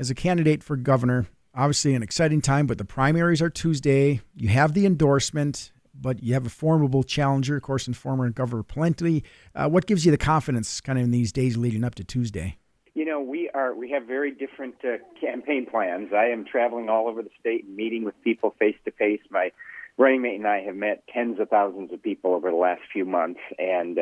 as a candidate for governor, obviously an exciting time, but the primaries are Tuesday. You have the endorsement, but you have a formidable challenger, of course, in former Governor Plenty. What gives you the confidence kind of in these days leading up to Tuesday? You know, we have very different campaign plans. I am traveling all over the state and meeting with people face to face. My running mate and I have met tens of thousands of people over the last few months, and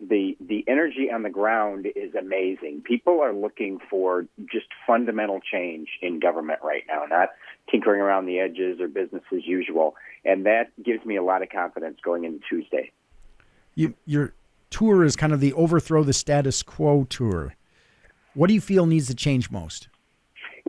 the energy on the ground is amazing. People are looking for just fundamental change in government right now, not tinkering around the edges or business as usual, and that gives me a lot of confidence going into Tuesday. Your tour is kind of the overthrow the status quo tour. What do you feel needs to change most?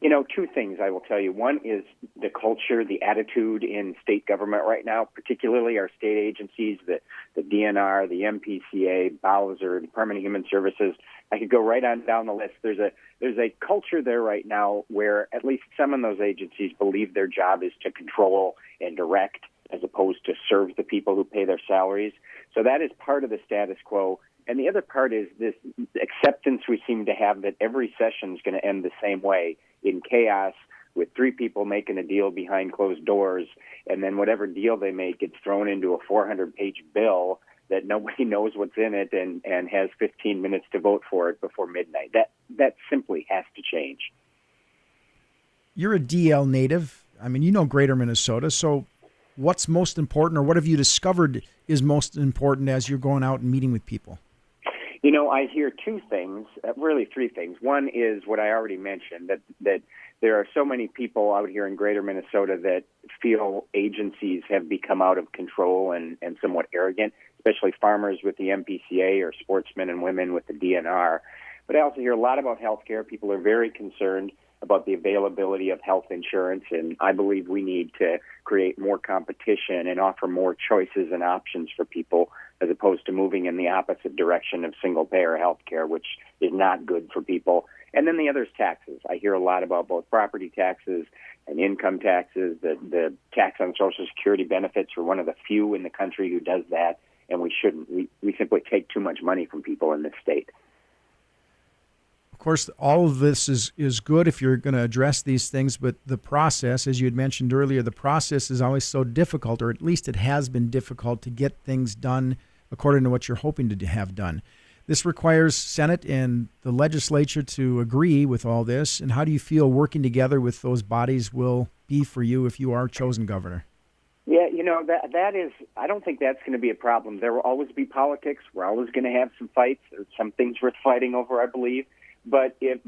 You know, two things I will tell you. One is the culture, the attitude in state government right now, particularly our state agencies, the DNR, the MPCA, Bowser, Department of Human Services. I could go right on down the list. There's a culture there right now where at least some of those agencies believe their job is to control and direct as opposed to serve the people who pay their salaries. So that is part of the status quo. And the other part is this acceptance we seem to have that every session is going to end the same way, in chaos, with three people making a deal behind closed doors, and then whatever deal they make gets thrown into a 400-page bill that nobody knows what's in it and has 15 minutes to vote for it before midnight. That simply has to change. You're a DL native. I mean, you know Greater Minnesota, so what's most important, or what have you discovered is most important as you're going out and meeting with people? You know, I hear two things, really three things. One is what I already mentioned, that there are so many people out here in Greater Minnesota that feel agencies have become out of control and somewhat arrogant, especially farmers with the MPCA or sportsmen and women with the DNR. But I also hear a lot about health care. People are very concerned about the availability of health insurance, and I believe we need to create more competition and offer more choices and options for people as opposed to moving in the opposite direction of single-payer health care, which is not good for people. And then the other is taxes. I hear a lot about both property taxes and income taxes. The tax on Social Security benefits, we're one of the few in the country who does that, and we shouldn't. We simply take too much money from people in this state. Of course, all of this is good if you're going to address these things, but the process, as you had mentioned earlier, the process is always so difficult, or at least it has been difficult to get things done according to what you're hoping to have done. This requires Senate and the legislature to agree with all this, and how do you feel working together with those bodies will be for you if you are chosen governor? Yeah, you know, that is, I don't think that's going to be a problem. There will always be politics. We're always going to have some fights. There's some things worth fighting over, I believe. But if,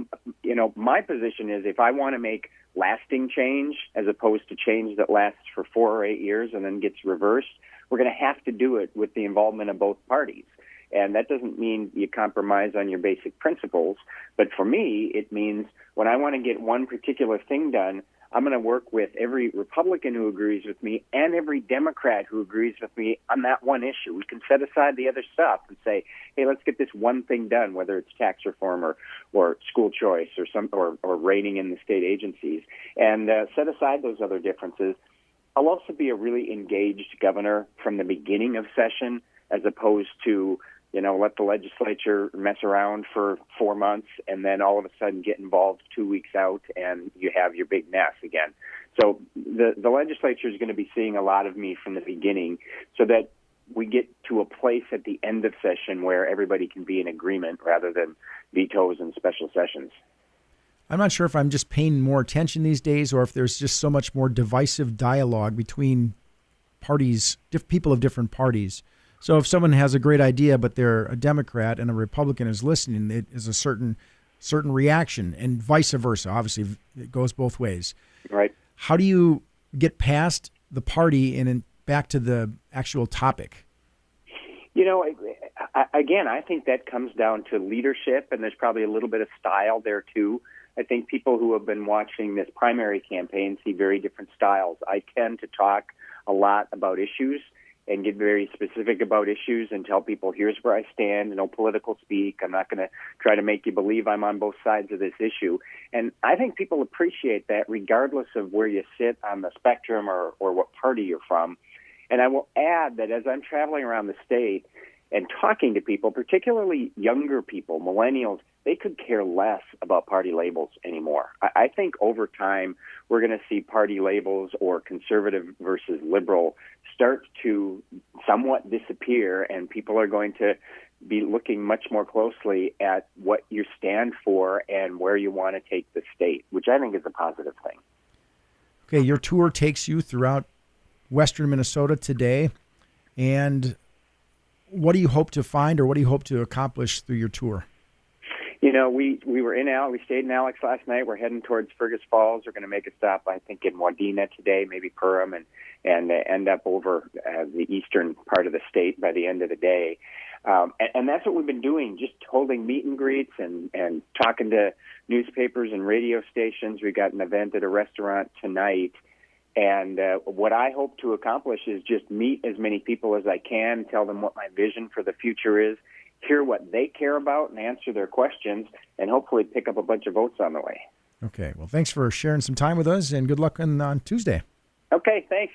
you know, my position is if I want to make lasting change as opposed to change that lasts for 4 or 8 years and then gets reversed, we're going to have to do it with the involvement of both parties. And that doesn't mean you compromise on your basic principles. But for me, it means when I want to get one particular thing done, I'm going to work with every Republican who agrees with me and every Democrat who agrees with me on that one issue. We can set aside the other stuff and say, hey, let's get this one thing done, whether it's tax reform or school choice or rating in the state agencies, and set aside those other differences. I'll also be a really engaged governor from the beginning of session as opposed to, you know, let the legislature mess around for 4 months and then all of a sudden get involved 2 weeks out and you have your big mess again. So the legislature is going to be seeing a lot of me from the beginning so that we get to a place at the end of session where everybody can be in agreement rather than vetoes and special sessions. I'm not sure if I'm just paying more attention these days or if there's just so much more divisive dialogue between parties, people of different parties. So if someone has a great idea, but they're a Democrat and a Republican is listening, it is a certain reaction, and vice versa. Obviously, it goes both ways. Right. How do you get past the party and back to the actual topic? You know, again, I think that comes down to leadership, and there's probably a little bit of style there, too. I think people who have been watching this primary campaign see very different styles. I tend to talk a lot about issues and get very specific about issues and tell people, here's where I stand, no political speak. I'm not going to try to make you believe I'm on both sides of this issue. And I think people appreciate that regardless of where you sit on the spectrum or what party you're from. And I will add that as I'm traveling around the state and talking to people, particularly younger people, millennials, they could care less about party labels anymore. I think over time we're going to see party labels or conservative versus liberal start to somewhat disappear, and people are going to be looking much more closely at what you stand for and where you want to take the state, which I think is a positive thing. Okay, your tour takes you throughout western Minnesota today, and what do you hope to find, or what do you hope to accomplish through your tour? You know, we were we stayed in Alex last night. We're heading towards Fergus Falls. We're going to make a stop, I think, in Wadena today, maybe Perham, and end up over the eastern part of the state by the end of the day. And that's what we've been doing, just holding meet and greets and talking to newspapers and radio stations. We got an event at a restaurant tonight. And what I hope to accomplish is just meet as many people as I can, tell them what my vision for the future is, hear what they care about and answer their questions, and hopefully pick up a bunch of votes on the way. Okay, well, thanks for sharing some time with us, and good luck on Tuesday. Okay, thanks.